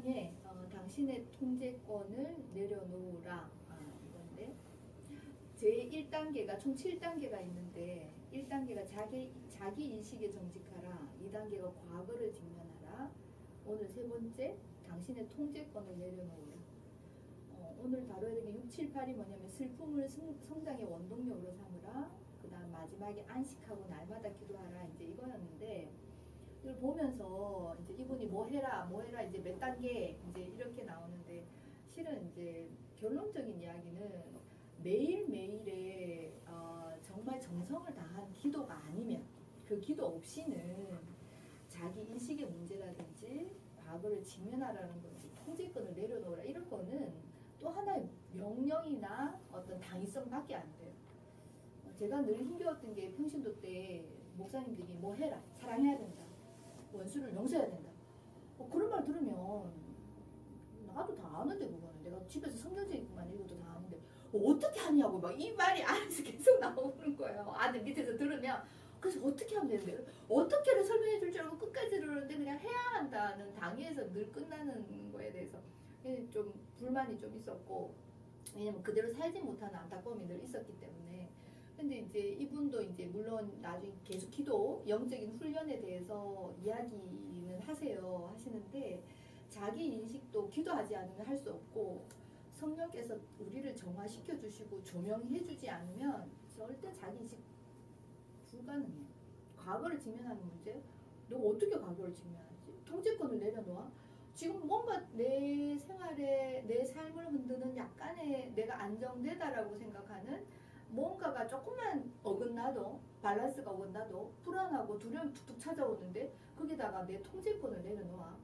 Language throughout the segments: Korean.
5장에 당신의 통제권을 내려놓으라 이건데 제 1단계가 총 7단계가 있는데 1단계가 자기 인식에 정직하라, 2단계가 과거를 직면하라, 오늘 세 번째 당신의 통제권을 내려놓으라. 오늘 다뤄야 될 게 6, 7, 8이 뭐냐면 슬픔을 성장의 원동력으로 삼으라, 그 다음 마지막에 안식하고 날마다 기도하라, 이제 이거였는데 이걸 보면서 이제 이분이 뭐 해라 이제 몇 단계 이제 이렇게 나오는데 실은 이제 결론적인 이야기는 매일매일의 정말 정성을 다한 기도가 아니면, 그 기도 없이는 자기 인식의 문제라든지 과거를 직면하라는 건지 통제권을 내려놓으라 이런 거는 또 하나의 명령이나 어떤 당위성밖에 안 돼요. 제가 늘 힘겨웠던 게 평신도 때 목사님들이 뭐 해라, 사랑해야 된다, 원수를 용서해야 된다, 그런 말 들으면 나도 다 아는데, 그거는 내가 집에서 성경책만 읽어도 다 아는데 어떻게 하냐고 막 이 말이 안에서 계속 나오는 거예요. 아들 밑에서 들으면. 그래서 어떻게 하면 되는데, 어떻게를 설명해 줄 줄 알고 끝까지 들었는데 그냥 해야 한다는 당위에서 늘 끝나는 거에 대해서 좀 불만이 좀 있었고, 왜냐면 그대로 살지 못하는 안타까움이 늘 있었기 때문에. 근데 이제 이분도 이제 물론 나중에 계속 기도, 영적인 훈련에 대해서 이야기는 하시는데 자기 인식도 기도하지 않으면 할 수 없고, 성령께서 우리를 정화시켜 주시고 조명해 주지 않으면 절대 자기 인식 불가능해요. 과거를 직면하는 문제, 너 어떻게 과거를 직면하지? 통제권을 내려놓아? 지금 뭔가 내 생활에 내 삶을 흔드는 약간의 내가 안정되다라고 생각하는 뭔가가 조금만 어긋나도, 밸런스가 어긋나도 불안하고 두려움이 툭툭 찾아오는데 거기다가 내 통제권을 내려놓아.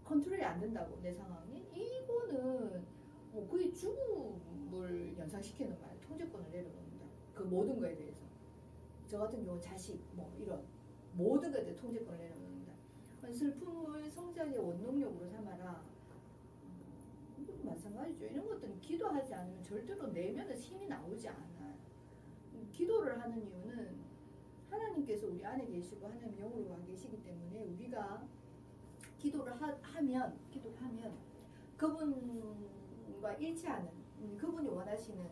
컨트롤이 안 된다고, 내 상황이. 이거는 거의 죽음을 연상시키는 말이에요. 통제권을 내려놓는다. 그 모든 거에 대해서. 저 같은 경우 자식, 이런 모든 것에 대해 통제권을 내려놓는다. 슬픔을 성장의 원동력으로 삼아라. 이것도 마찬가지죠. 이런 것들은 기도하지 않으면 절대로 내면에서 힘이 나오지 않아요. 기도를 하는 이유는 하나님께서 우리 안에 계시고 하나님 영으로 와 계시기 때문에 우리가 기도를 하면 그분과 일치하는, 그분이 원하시는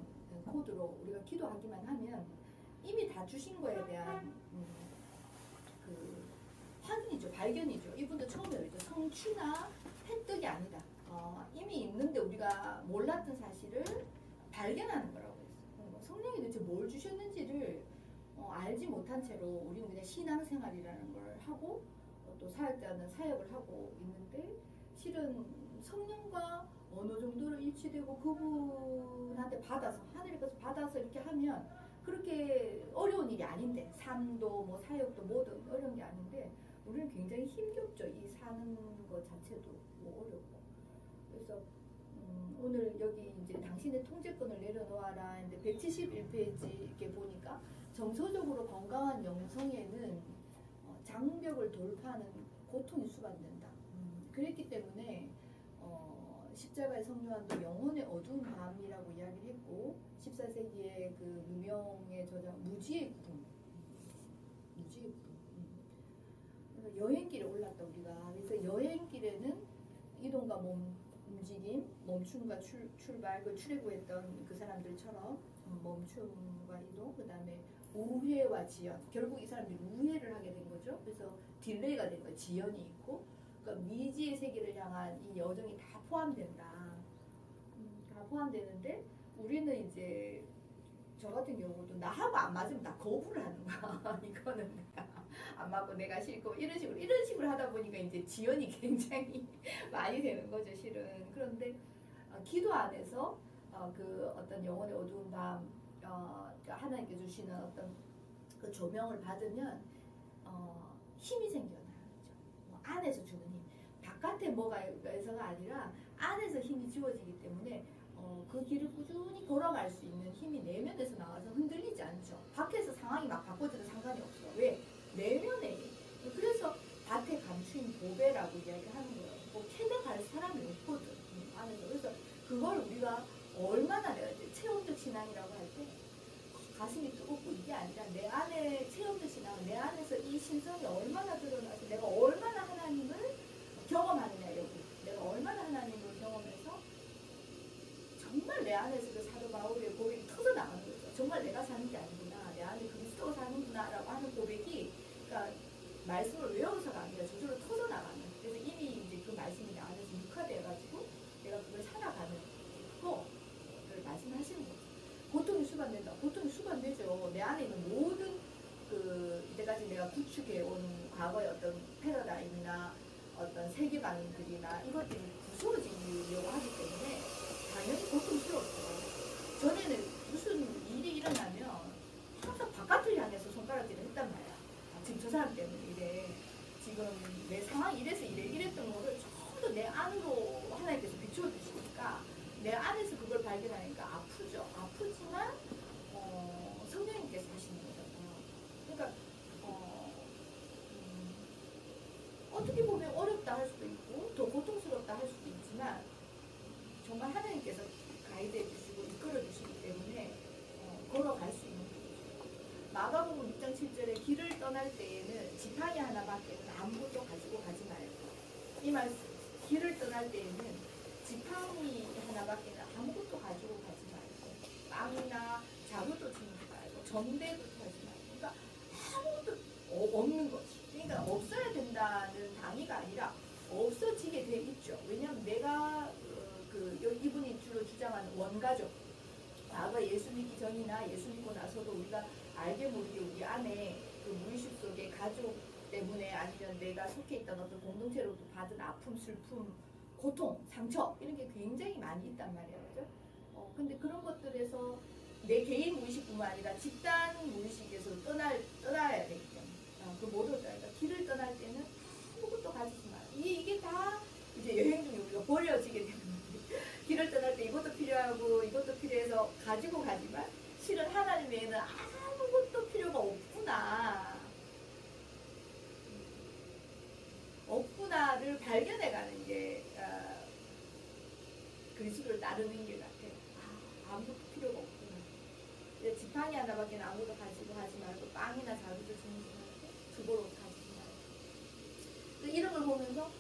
코드로 우리가 기도하기만 하면 이미 다 주신 거에 대한 그 확인이죠, 발견이죠. 이분도 처음에 그랬죠. 성취나 획득이 아니다. 이미 있는데 우리가 몰랐던 사실을 발견하는 거라고 했어요. 성령이 도대체 뭘 주셨는지를 알지 못한 채로 우리는 그냥 신앙생활이라는 걸 하고 또 사역자는 사역을 하고 있는데, 실은 성령과 어느 정도로 일치되고 그분한테 받아서, 하늘에서 받아서 이렇게 하면 그렇게 어려운 일이 아닌데, 삶도 사역도 뭐든 어려운 게 아닌데 우리는 굉장히 힘겹죠. 이 사는 것 자체도 어렵고. 그래서 오늘 여기 이제 당신의 통제권을 내려놓아라 했는데 171페이지 이렇게 보니까 정서적으로 건강한 영성에는 장벽을 돌파하는 고통이 수반된다. 그랬기 때문에 십자가의 성요한도 영혼의 어두운 밤이라고 이야기를 했고, 14세기의 그 무명의 저자 무지의 구름, 그래서 여행길에 올랐다 우리가. 그래서 여행길에는 이동과 움직임, 멈춤과 출발, 그 출애굽했던 그 사람들처럼 멈춤과 이동, 그 다음에 우회와 지연. 결국 이 사람들이 우회를 하게 된 거죠. 그래서 딜레이가 된 거예요. 지연이 있고. 그러니까 미지의 세계를 향한 이 여정이 다 포함된다. 다 포함되는데 우리는 이제 저 같은 경우도 나하고 안 맞으면 다 거부를 하는 거야. 이거는 내가 안 맞고 내가 싫고 이런 식으로 하다 보니까 이제 지연이 굉장히 많이 되는 거죠, 실은. 그런데 기도 안에서 그 어떤 영혼의 어두운 밤, 하나님께 주시는 어떤 그 조명을 받으면 힘이 생겨나요. 그렇죠? 안에서 주는 힘. 바깥에 뭐가 해서가 아니라 안에서 힘이 주어지기 때문에 그 길을 꾸준히 걸어갈 수 있는 힘이 내면에서 나와서 흔들리지 않죠. 밖에서 상황이 막 바꿔져도 상관이 없어. 왜? 내면에. 그래서 밭에 감추인 보배라고 이야기하는 거예요. 캐내갈 사람이 없거든, 안에서. 그래서 그걸 우리가 얼마나, 내가 이제 체험적 신앙이라고 할 때 가슴이 뜨겁고 이게 아니라 내 안에 체험적 신앙, 내 안에서 이 신성이 얼마나 드러나서 내가 얼마나 하나님을 경험하느냐. 안에서 그 사도 바울의 고백이 터져나가는 거죠. 정말 내가 사는 게 아니구나. 내 안에 그리스도가 사는구나 라고 하는 고백이, 그러니까 말씀을 외워서가 아니라 저절로 터져나가는. 그래서 이미 이제 그 말씀이 내 안에서 육화돼가지고 내가 그걸 살아가는 그거를 말씀하시는 거죠. 고통이 수반된다. 고통이 수반되죠. 내 안에 있는 모든 이때까지 내가 구축해온 과거의 어떤 패러다임이나 어떤 세계관들이나 이것들이 부서지려고 하기 때문에 당연히 고통스럽죠. 전에는 무슨 일이 일어나면 항상 바깥을 향해서 손가락질을 했단 말이야. 지금 저 사람 때문에 이래. 지금 내 상황이 이래서 이랬던 거를 전부 다 내 안으로 하나님께서 비춰주시니까 내 안에서 그걸 발견하니까 아프죠. 아프지만 성령님께서 하시는 거잖아요. 그러니까 어떻게 보면 어렵다 할 수도 있고 더 고통스럽다 할 수도 있지만 정말 하나님께서 가이드해 주시고 이끌어 주시기 때문에 걸어갈 수 있는 거죠. 마가복음 6장 7절에 길을 떠날 때에는 지팡이 하나밖에는 아무것도 가지고 가지 말고, 이 말씀 길을 떠날 때에는 지팡이 하나밖에는 아무것도 가지고 가지 말고, 빵이나 자루도 주지 말고 전대도 하지 말고, 그러니까 아무것도 없는 거지. 그러니까 없어야 된다는 당위가 아니라 없어지게 돼 있죠. 왜냐하면 내가 이분이 주로 주장하는 원가족, 과거 예수 믿기 전이나 예수 믿고 나서도 우리가 알게 모르게 우리 안에 그 무의식 속에 가족 때문에 아니면 내가 속해 있던 어떤 공동체로부터 받은 아픔, 슬픔, 고통, 상처 이런 게 굉장히 많이 있단 말이에요. 그죠? 근데 그런 것들에서 내 개인 무의식뿐만 아니라 집단 무의식에서 떠나야 되기 때문에 그 모든 그러니까 길을 떠날 때는 아무것도 가지지 마. 이게 다 이제 여행 중에 우리가 버려지게 되는 거지. 길을 떠날 때 이것도 필요하고 이것도 필요해서 가지고 가지만 실은 하나님 외에는 아무것도 필요가 없구나를 발견해가는 게 그리스도를 따르는 길 같아요. 아무것도 필요가 없구나. 지팡이 하나밖에 아무것도 가지고 하지 말고 빵이나 자루도 주는 말고 주보로 가지지 말고. 이런 걸 보면서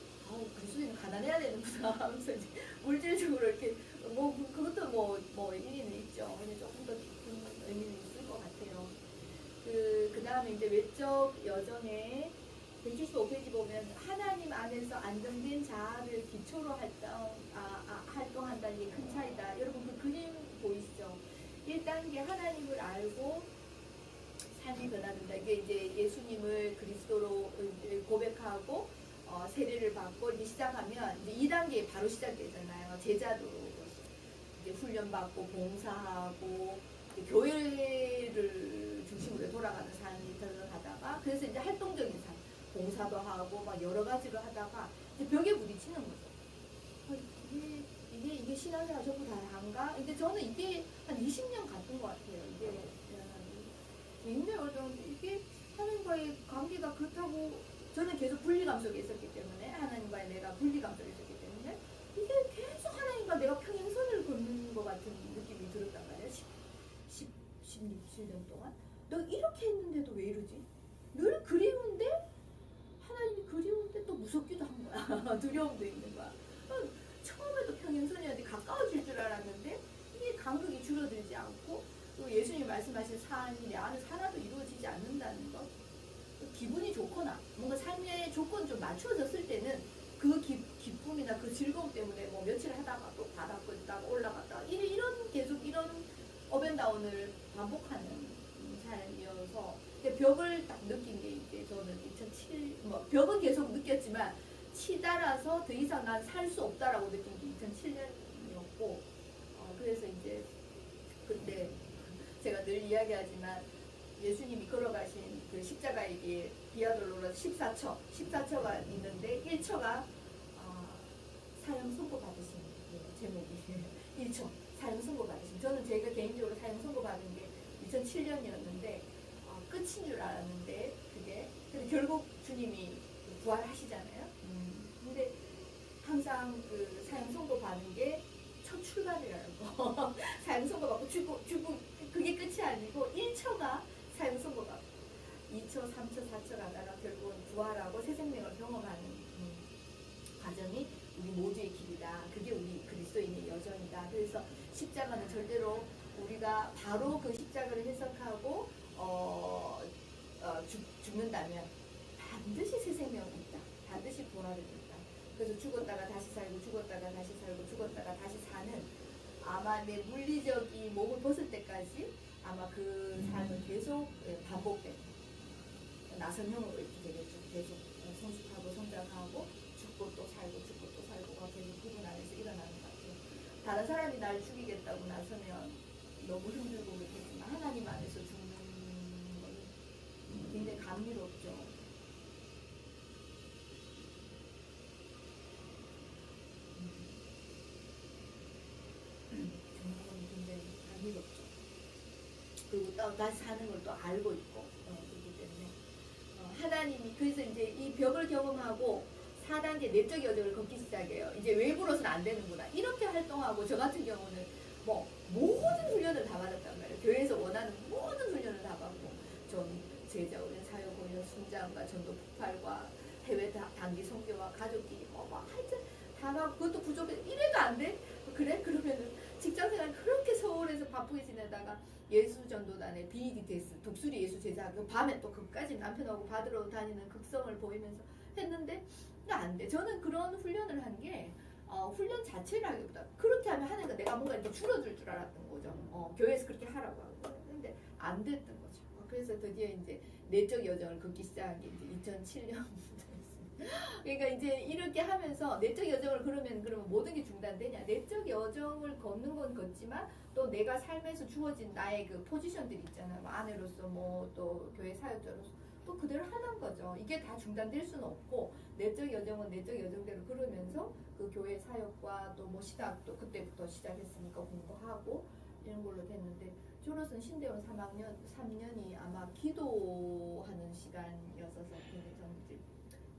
그리스도인은 가난해야 되는구나 하면서 이제 물질적으로 이렇게 그것도 일리는 있죠. 근데 조금 더 깊은 의미는 있을 것 같아요. 그 다음에 이제 외적 여정에 175페이지 보면 하나님 안에서 안정된 자아를 기초로 활동한다는 게 큰 차이다. 여러분 그 그림 보이시죠? 1단계 하나님을 알고 삶이 변화된다. 이게 이제 예수님을 그리스도로 고백하고 세례를 받고 이제 시작하면 이제 2단계 바로 시작되잖아요. 제자도 이제 훈련받고 봉사하고 교회를 중심으로 돌아가는 삶이 들어가다가 그래서 이제 활동적인 삶, 봉사도 하고 막 여러 가지를 하다가 이제 벽에 부딪히는 거죠. 이게 신앙생활 전부 다 한가? 근데 저는 이게 한 20년 갔던 것 같아요. 이게 굉장히 어려운데 이게 하나님과의 관계가 그렇다고 저는 계속 분리감 속에 있었기 때문에 하나님과의 내가 분리감 속에 있었기 때문에 이게 계속 하나님과 내가 평행선을 걷는 것 같은 느낌이 들었단 말이에요. 16년 동안 너 이렇게 했는데도 왜 이러지? 늘 그리운데 하나님이 그리운데 또 무섭기도 한 거야. 두려움도 있는 거야. 처음에도 평행선이었는데 가까워질 줄 알았는데 이게 간극이 줄어들지 않고 또 예수님이 말씀하신 삶이 내 안에서 하나도 이루어지지 않는다는 것. 기분이 좋거나 뭔가 삶의 조건이 좀 맞춰졌을 때는 그 기쁨이나 그 즐거움 때문에 뭐 며칠 하다가 또 바닥 걷다가 올라갔다가 이런 계속 이런 업앤다운을 반복하는 삶이어서 벽을 딱 느낀 게 이제 저는 2007 벽은 계속 느꼈지만 치달아서 더 이상 난 살 수 없다라고 느낀 게 2007년이었고 그래서 이제 그때 제가 늘 이야기하지만 예수님이 걸어가신 그 십자가의 길 비아돌로라 14처가 있는데 1처가 사형 선고 받으신 제목이 1처 사형 선고 받으신. 저는 제가 개인적으로 사형 선고 받은 게 2007년이었는데 끝인 줄 알았는데 그게 근데 결국 주님이 부활하시잖아요. 근데 항상 그 사형 선고 받는 게 첫 출발이라고 사형 선고 받고 죽고 그게 끝이 아니고 1처가 사형 선고 받고 2처, 3처, 4처 가다가 결국은 부활하고 새 생명을 경험하는 과정이 우리 모두의 길이다. 그게 우리 그리스도인의 여정이다. 그래서 십자가는 절대로 우리가 바로 그 십자가를 해석하고 죽는다면 반드시 새 생명이 있다. 반드시 부활이 있다. 그래서 죽었다가 다시 살고 죽었다가 다시 살고 죽었다가 다시 사는 아마 내 물리적인 몸을 벗을 때까지 아마 그 삶은 계속 반복되는 나선형으로 이렇게 되겠죠. 계속 성숙하고 성장하고 죽고 또 살고 죽고 또 살고가 계속 그분 안에서 일어나는 것 같아요. 다른 사람이 날 죽이겠다고 나서면 너무 힘들고 그렇겠지만 하나님 안에서 죽는 건 굉장히 감미롭죠. 그리고 또 다시 사는 걸 또 알고 있고 그렇기 때문에 하나님이 그래서 이제 이 벽을 경험하고 4단계 내적 여정을 걷기 시작해요. 이제 외부로서는 안 되는구나 이렇게 활동하고 저 같은 경우는 뭐 모든 훈련을 다 받았단 말이에요. 교회에서 원하는 모든 훈련을 다 받고 전 제자 훈련, 사역 훈련, 순장과 전도 폭발과 해외 단기 선교와 가족끼리 막 하여튼 다 가고 그것도 부족해 이래도 안 돼? 그래? 그러면은 직장생활 그렇게 서울에서 바쁘게 지내다가 예수전도단의 BED 테스트, 독수리 예수 제자학교 밤에 또 그까지 남편하고 받으러 다니는 극성을 보이면서 했는데 안 돼. 저는 그런 훈련을 한 게 훈련 자체를 하기보다 그렇게 하면 하니까 내가 뭔가 이렇게 줄어들 줄 알았던 거죠. 교회에서 그렇게 하라고 하고 근데 안 됐던 거죠. 그래서 드디어 이제 내적 여정을 걷기 시작한 게 이제 2007년부터 그러니까 이제 이렇게 하면서 내적 여정을 그러면 모든 게 중단되냐? 내적 여정을 걷는 건 걷지만 또 내가 삶에서 주어진 나의 그 포지션들이 있잖아요. 뭐 아내로서 뭐 또 교회 사역자로서 또 그대로 하는 거죠. 이게 다 중단될 수는 없고 내적 여정은 내적 여정대로 걸으면서 그 교회 사역과 또 뭐 신학도 그때부터 시작했으니까 공부하고 이런 걸로 됐는데 저로서는 신대원 3년이 아마 기도하는 시간이었어서 굉장히 저는 이제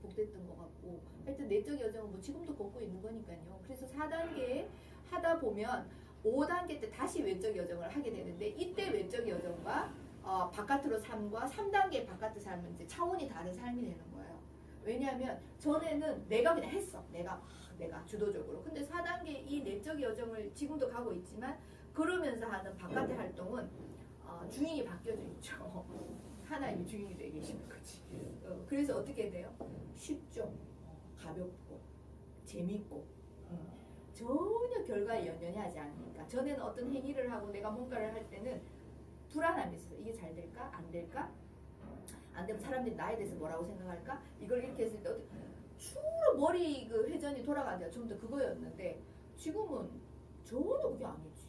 복됐던 것 같고 하여튼 내적 여정은 뭐 지금도 걷고 있는 거니까요. 그래서 4단계 하다 보면 5단계 때 다시 외적 여정을 하게 되는데 이때 외적 여정과 바깥으로 삶과 3단계 바깥의 삶은 이제 차원이 다른 삶이 되는 거예요. 왜냐하면 전에는 내가 그냥 했어. 내가 주도적으로. 근데 4단계 이 내적 여정을 지금도 가고 있지만 그러면서 하는 바깥의 활동은 주인이 바뀌어져 있죠. 하나님이 주인이 되어 계시는 거지. 그래서 어떻게 돼요? 쉽죠. 가볍고 재밌고 전혀 결과에 연연히 하지 않으니까. 전에는 어떤 행위를 하고 내가 뭔가를 할 때는 불안함이 있어요. 이게 잘 될까? 안 될까? 안 되면 사람들이 나에 대해서 뭐라고 생각할까? 이걸 이렇게 했을 때 주로 머리 그 회전이 돌아가는데 좀 더 그거였는데 지금은 전혀 그게 아니지.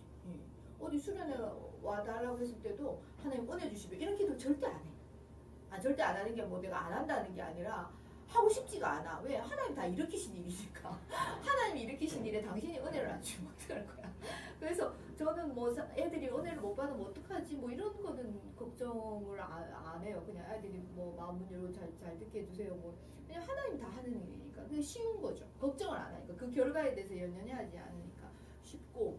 어디 수련회 와달라고 했을 때도 하나님 은혜 주시면 이렇게도 절대 안 해. 절대 안 하는 게 뭐 내가 안 한다는 게 아니라 하고 싶지가 않아. 왜? 하나님 다 일으키신 일이니까. 하나님이 일으키신 일에 당신이 은혜를 안 주면 어떡할 거야. 그래서 저는 뭐 애들이 은혜를 못 받으면 어떡하지 뭐 이런 거는 걱정을 안 해요. 그냥 애들이 뭐 마음 문 열고 잘 듣게 해주세요. 뭐 그냥 하나님 다 하는 일이니까 그냥 쉬운 거죠. 걱정을 안 하니까 그 결과에 대해서 연연히 하지 않으니까 쉽고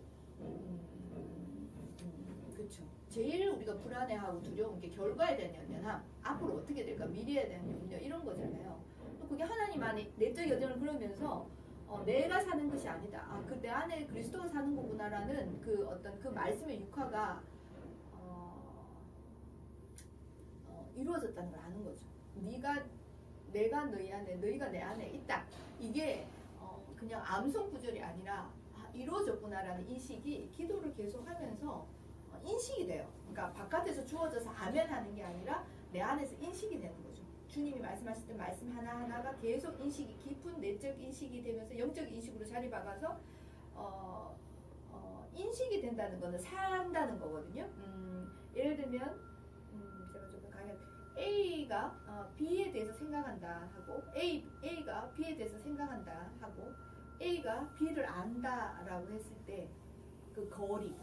그렇죠. 제일 우리가 불안해하고 두려운 게 결과에 대한 연연함, 앞으로 어떻게 될까, 미래에 대한 염려 이런 거잖아요. 또 그게 하나님 안에 내적 여정을 그러면서 내가 사는 것이 아니다. 그 내 안에 그리스도가 사는 거구나라는 그 어떤 그 말씀의 육화가 이루어졌다는 걸 아는 거죠. 내가 너희 안에, 너희가 내 안에 있다. 이게 그냥 암송 구절이 아니라 이루어졌구나라는 인식이 기도를 계속하면서 인식이 돼요. 그러니까 바깥에서 주어져서 아멘 하는 게 아니라 내 안에서 인식이 되는 거죠. 주님이 말씀하실 때 말씀 하나하나가 계속 인식이 깊은 내적 인식이 되면서 영적 인식으로 자리 박아서 인식이 된다는 거는 산다는 거거든요. 예를 들면 제가 조금 강연 A가 B에 대해서 생각한다 하고 A가 B에 대해서 생각한다 하고 A가 B를 안다라고 했을 때 그 거리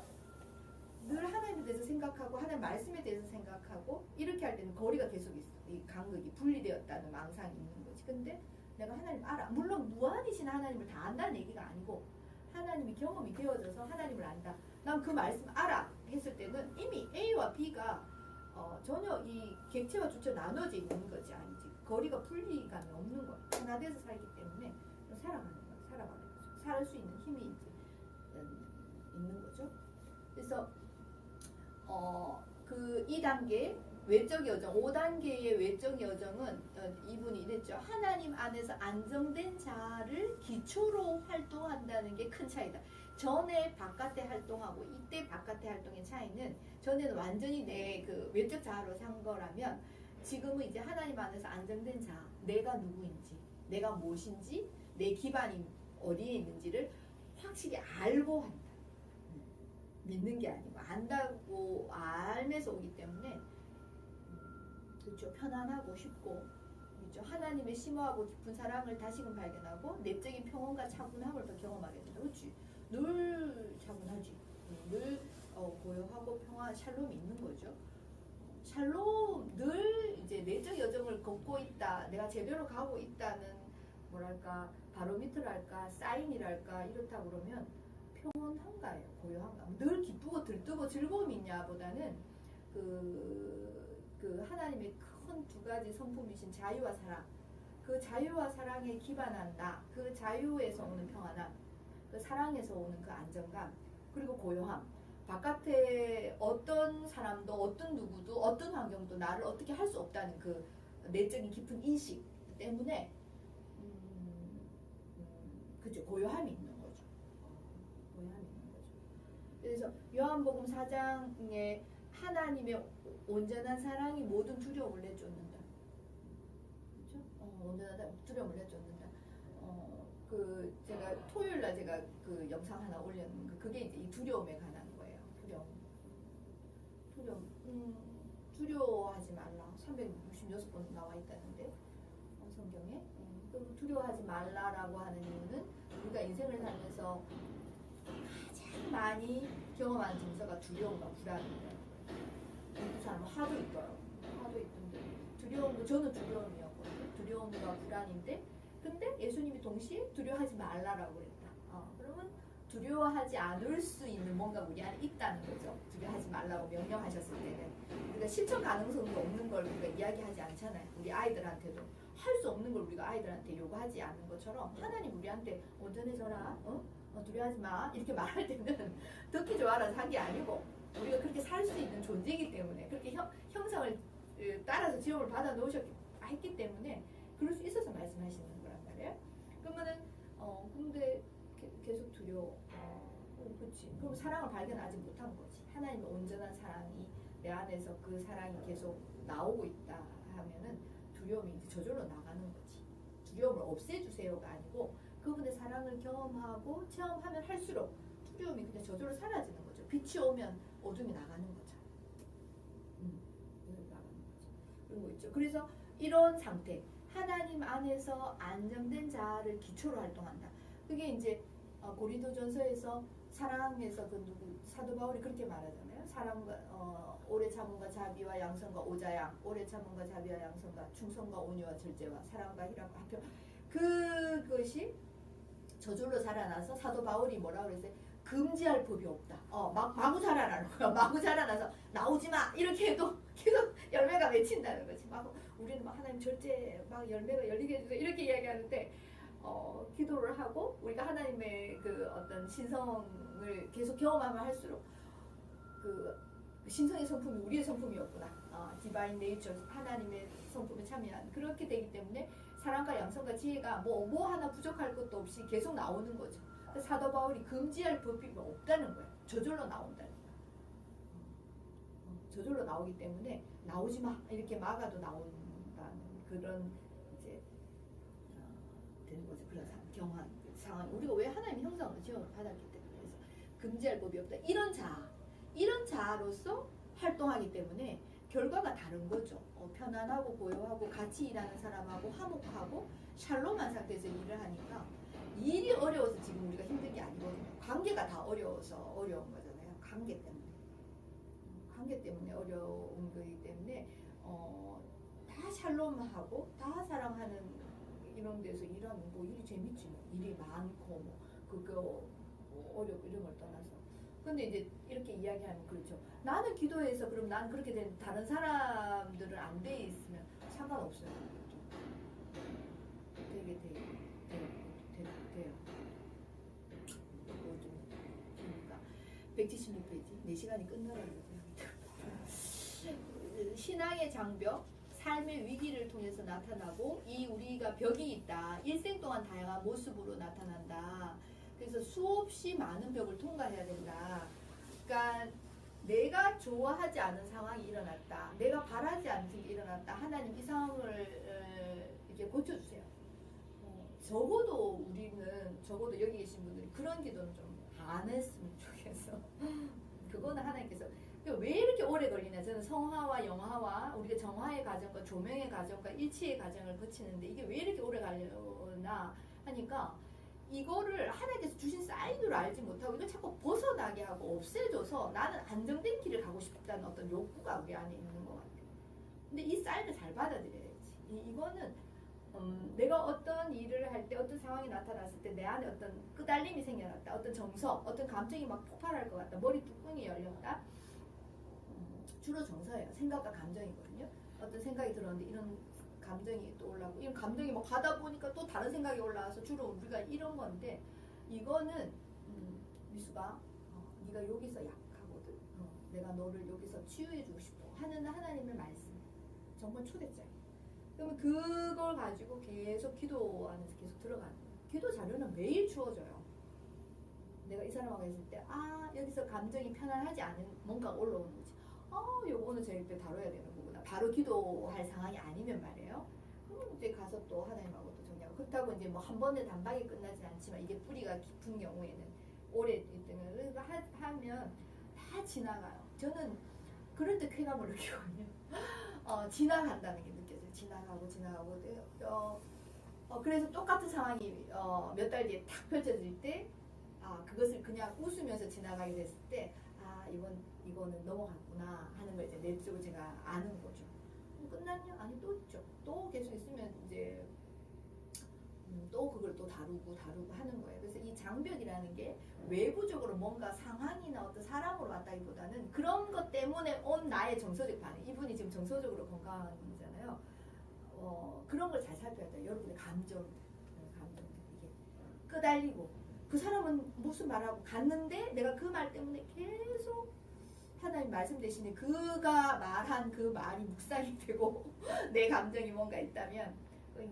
늘 하나님에 대해서 생각하고 하나님 말씀에 대해서 생각하고 이렇게 할 때는 거리가 계속 있어. 이 간극이 분리되었다는 망상이 있는 거지. 근데 내가 하나님 알아. 물론 무한이신 하나님을 다 안다는 얘기가 아니고 하나님이 경험이 되어져서 하나님을 안다. 난 그 말씀 알아 했을 때는 이미 A와 B가 전혀 이 객체와 주체 나눠져 있는 거지 아니지. 거리가 분리감이 없는 거야. 하나 돼서 살기 때문에 살아가는 거야. 살아가는 거죠. 살 수 있는 힘이 이제 있는 거죠. 그래서 그 2단계 외적 여정, 5단계의 외적 여정은 이분이 이랬죠. 하나님 안에서 안정된 자를 기초로 활동한다는 게 큰 차이다. 전에 바깥에 활동하고 이때 바깥에 활동의 차이는, 전에는 완전히 내 그 외적 자아로 산 거라면 지금은 이제 하나님 안에서 안정된 자, 내가 누구인지, 내가 무엇인지, 내 기반이 어디에 있는지를 확실히 알고 한다. 믿는 게 아니고 안다고 알면서 오기 때문에 그렇죠. 편안하고 쉽고, 그렇죠. 하나님의 심오하고 깊은 사랑을 다시금 발견하고 내적인 평온과 차분함을 더 경험하게 된다. 그렇지. 늘 차분하지. 늘 고요하고 평화, 샬롬이 있는 거죠. 샬롬, 늘 이제 내적 여정을 걷고 있다. 내가 제대로 가고 있다는 뭐랄까 바로미터랄까 사인이랄까 이렇다 그러면 평온한가요? 고요한가? 늘 기쁘고 들뜨고 즐거움이 있냐보다는 그 하나님의 큰 두 가지 성품이신 자유와 사랑, 그 자유와 사랑에 기반한 나, 그 자유에서 오는 평안함, 그 사랑에서 오는 그 안정감, 그리고 고요함. 바깥에 어떤 사람도 어떤 누구도 어떤 환경도 나를 어떻게 할 수 없다는 그 내적인 깊은 인식 때문에 그죠. 고요함이 있는 거죠. 고요함이 있는 거죠. 그래서 요한복음 4장에 하나님의 온전한 사랑이 모든 두려움을 내쫓는다. 그렇죠? 온전하다 두려움을 내쫓는다. 그 제가 토요일 날 제가 그 영상 하나 올렸는데 그게 이제 이 두려움에 관한 거예요. 두려워하지 말라. 366번 나와 있다는데 성경에. 그럼 두려워하지 말라라고 하는 이유는 우리가 인생을 살면서 가장 많이 경험하는 정서가 두려움과 불안이에요. 그 사람은 하도 있더라고. 하도 있던데 두려움도, 저는 두려움이었거든요. 두려움과 불안인데, 근데 예수님이 동시에 두려워하지 말라라고 그랬다. 그러면 두려워하지 않을 수 있는 뭔가 우리 안에 있다는 거죠. 두려워하지 말라고 명령하셨을 때는 우리가 실천 가능성도 없는 걸 우리가 이야기하지 않잖아요. 우리 아이들한테도 할 수 없는 걸 우리가 아이들한테 요구하지 않는 것처럼 하나님 우리한테 온전해져라, 두려워하지 마 이렇게 말할 때는 듣기 좋아라서 한 게 아니고 우리가 그렇게 살 수 있는 존재이기 때문에, 그렇게 형상을 따라서 지음을 받아 놓으셨기 때문에 그럴 수 있어서 말씀하시는 거란 말이에요. 그러면은 근데 계속 두려워. 그렇지. 그럼 사랑을 발견하지 못한 거지. 하나님의 온전한 사랑이 내 안에서 그 사랑이 계속 나오고 있다 하면은 두려움이 이제 저절로 나가는 거지. 두려움을 없애주세요가 아니고 그분의 사랑을 경험하고 체험하면 할수록 두려움이 그냥 저절로 사라지는 거죠. 빛이 오면 어둠이 나가는 거죠. 나가는 거죠. 그런 거 있죠. 그래서 이런 상태, 하나님 안에서 안정된 자를 기초로 활동한다. 그게 이제 고린도전서에서 사랑에서 그 누구 사도 바울이 그렇게 말하잖아요. 사랑과 오래 참음과 자비와 양선과 오자양, 오래 참음과 자비와 양선과 충성과 온유와 절제와 사랑과 희락과 합평. 그것이 저절로 자라나서 사도 바울이 뭐라고 그랬어요? 금지할 법이 없다. 마구 자라나는 거야. 마구 자라나서 나오지 마 이렇게 해도 계속 열매가 맺힌다는 거지. 막 우리는 막 하나님 절제 막 열매가 열리게 해주세요 이렇게 이야기하는데 기도를 하고 우리가 하나님의 그 어떤 신성을 계속 경험하면 할수록 그 신성의 성품이 우리의 성품이었구나. 디바인 네이처, 하나님의 성품에 참여한, 그렇게 되기 때문에 사랑과 양성과 지혜가 뭐 하나 부족할 것도 없이 계속 나오는 거죠. 사도 바울이 금지할 법이 없다는 거예요. 저절로 나온다는 거예요. 저절로 나오기 때문에 나오지 마 이렇게 막아도 나온다는 그런 이제 되는 거죠. 그런 경한 상황. 우리가 왜 하나님의 형상으로 지음을 받았기 때문에 그래서 금지할 법이 없다. 이런 자아로서 활동하기 때문에 결과가 다른 거죠. 편안하고 고요하고 같이 일하는 사람하고 화목하고 샬롬한 상태에서 일을 하니까 일이 어려워서 지금 우리가 힘든 게 아니거든요. 관계가 다 어려워서 어려운 거잖아요. 관계 때문에 어려운 거기 때문에 다 샬롬하고 다 사랑하는 이런 데서 일하면 뭐 일이 재밌지 뭐. 일이 많고 뭐 그거 어렵고 이런 걸 떠나서. 근데 이제 이렇게 이야기하면 그렇죠. 나는 기도해서 그럼 난 그렇게 된 다른 사람들은 안 돼 있으면 상관없어요. 되게 돼요. 그러니까 176페이지. 4시간이 끝나라고. 신앙의 장벽, 삶의 위기를 통해서 나타나고 이 우리가 벽이 있다. 일생 동안 다양한 모습으로 나타난다. 그래서 수없이 많은 벽을 통과해야 된다. 그러니까 내가 좋아하지 않은 상황이 일어났다. 내가 바라지 않는 일이 일어났다. 하나님 이 상황을 이렇게 고쳐주세요. 적어도 우리는 적어도 여기 계신 분들이 그런 기도는 좀 안 했으면 좋겠어. 그거는 하나님께서 왜 이렇게 오래 걸리냐. 저는 성화와 영화와 우리가 정화의 과정과 조명의 과정과 일치의 과정을 거치는데 이게 왜 이렇게 오래 걸려나 하니까 이거를 하나님께서 주신 사인으로 알지 못하고 이걸 자꾸 벗어나게 하고 없애줘서 나는 안정된 길을 가고 싶다는 어떤 욕구가 우리 안에 있는 것 같아요. 근데 이 사인을 잘 받아들여야지. 이거는 내가 어떤 일을 할 때 어떤 상황이 나타났을 때 내 안에 어떤 끄달림이 생겨났다. 어떤 정서, 어떤 감정이 막 폭발할 것 같다. 머리 뚜껑이 열렸다. 주로 정서예요. 생각과 감정이거든요. 어떤 생각이 들었는데 이런 감정이 또 올라오고 이런 감정이 막 가다 보니까 또 다른 생각이 올라와서 주로 우리가 이런 건데 이거는 미수가 네가 여기서 약하거든. 내가 너를 여기서 치유해주고 싶어 하는 하나님의 말씀. 정말 초대장. 그러면 그걸 가지고 계속 기도 안에서 계속 들어가는 거예요. 기도 자료는 매일 주어져요. 내가 이 사람하고 있을 때 여기서 감정이 편안하지 않은 뭔가 올라오는 거지. 요거는 저희 때 다뤄야 되는 거구나. 바로 기도할 상황이 아니면 말이에요. 그럼 이제 가서 또 하나님하고 또 정리하고. 그렇다고 이제 뭐 한 번에 단박에 끝나지 않지만 이게 뿌리가 깊은 경우에는 오래 있다면 하면 다 지나가요. 저는 그럴 때 쾌감을 느끼거든요. 지나간다는 게 느껴져요. 지나가고 그래서 똑같은 상황이 몇 달 뒤에 탁 펼쳐질 때 그것을 그냥 웃으면서 지나가게 됐을 때 이거는 넘어갔구나 하는 걸 이제 내적으로 제가 아는 거죠. 끝났냐? 아니 또 있죠. 또 계속 있으면 이제 또 그걸 또 다루고 하는 거예요. 그래서 이 장벽이라는 게 외부적으로 뭔가 상황이나 어떤 사람으로 왔다기보다는 그런 것 때문에 온 나의 정서적 반응. 이분이 지금 정서적으로 건강한 분이잖아요. 그런 걸 잘 살펴야 돼요. 여러분의 감정 이게 끄달리고 그 사람은 무슨 말하고 갔는데 내가 그 말 때문에 계속 하나님 말씀 대신에 그가 말한 그 말이 묵상이 되고 내 감정이 뭔가 있다면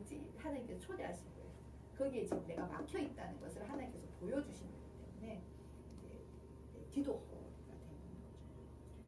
이제 하나님께서 초대하신 거예요. 거기에 지금 내가 막혀 있다는 것을 하나님께서 보여주신 거기 때문에 이제 기도